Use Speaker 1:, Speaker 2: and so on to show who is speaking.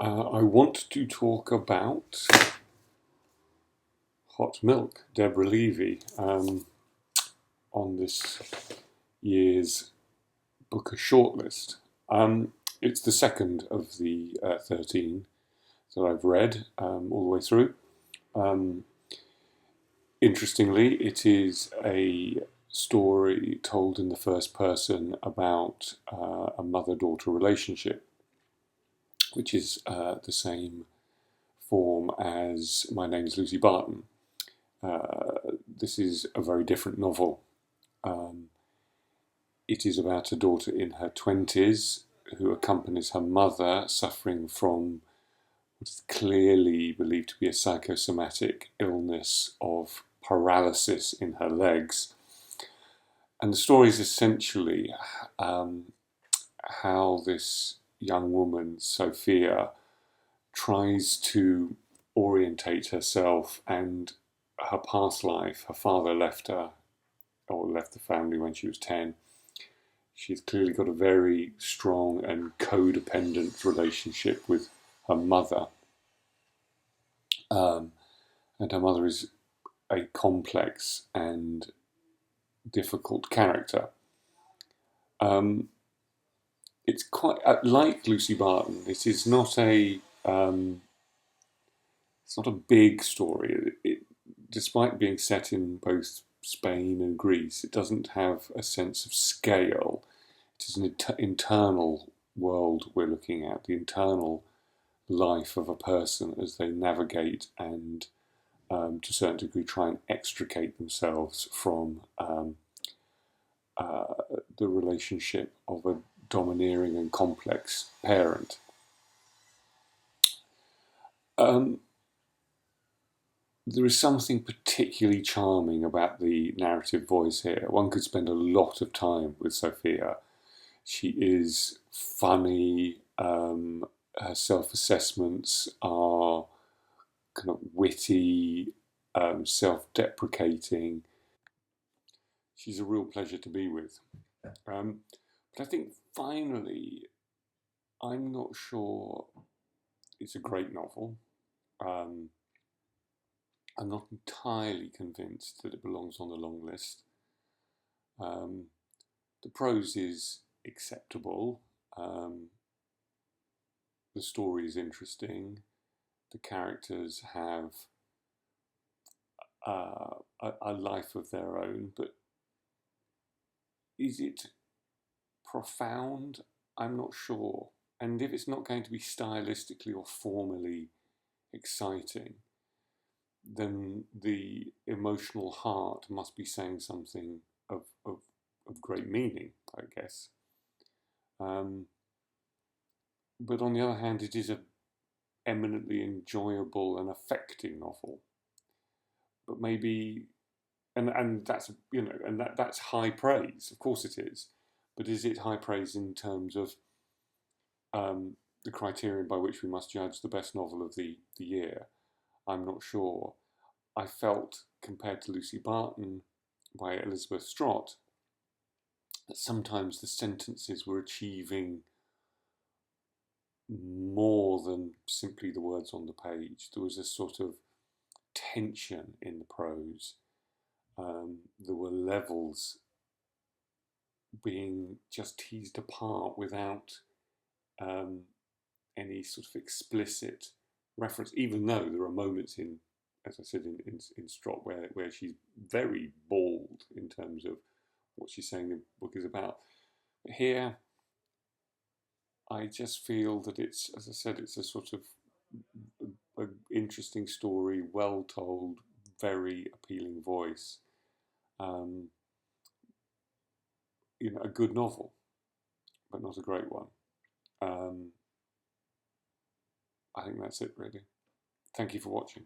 Speaker 1: I want to talk about Hot Milk, Deborah Levy, on this year's Booker shortlist. It's the second of the 13 that I've read all the way through. Um, Interestingly, it is a story told in the first person about a mother-daughter relationship, which is the same form as My Name's Lucy Barton. This is a very different novel. Um, it is about a daughter in her 20s who accompanies her mother suffering from what is clearly believed to be a psychosomatic illness of paralysis in her legs. And the story is essentially how this young woman, Sophia, tries to orientate herself and her past life. Her father left her, or left the family when she was 10. She's clearly got a very strong and codependent relationship with her mother. And her mother is a complex and difficult character. It's quite like Lucy Barton. It is not it's not a big story. Despite being set in both Spain and Greece, it doesn't have a sense of scale. It is an internal world we're looking at, the internal life of a person as they navigate and, to a certain degree, try and extricate themselves from the relationship of a domineering and complex parent. There is something particularly charming about the narrative voice here. One could spend a lot of time with Sophia. She is funny. Her self-assessments are kind of witty, self-deprecating. She's a real pleasure to be with. But I think finally, I'm not sure it's a great novel. I'm not entirely convinced that it belongs on the long list. The prose is acceptable. The story is interesting. The characters have a life of their own, but is it profound? I'm not sure. And if it's not going to be stylistically or formally exciting, then the emotional heart must be saying something of great meaning, I guess. But on the other hand, it is an eminently enjoyable and affecting novel. But maybe, and that's that's high praise. Of course it is. But is it high praise in terms of the criterion by which we must judge the best novel of the year? I'm not sure. I felt, compared to Lucy Barton by Elizabeth Strout, that sometimes the sentences were achieving more than simply the words on the page. There was a sort of tension in the prose. There were levels being just teased apart without any sort of explicit reference, even though there are moments in, as I said, in Strott where she's very bald in terms of what she's saying the book is about. But here, I just feel that it's, as I said, it's a sort of an interesting story, well told, very appealing voice. A good novel, but not a great one. I think that's it, really. Thank you for watching.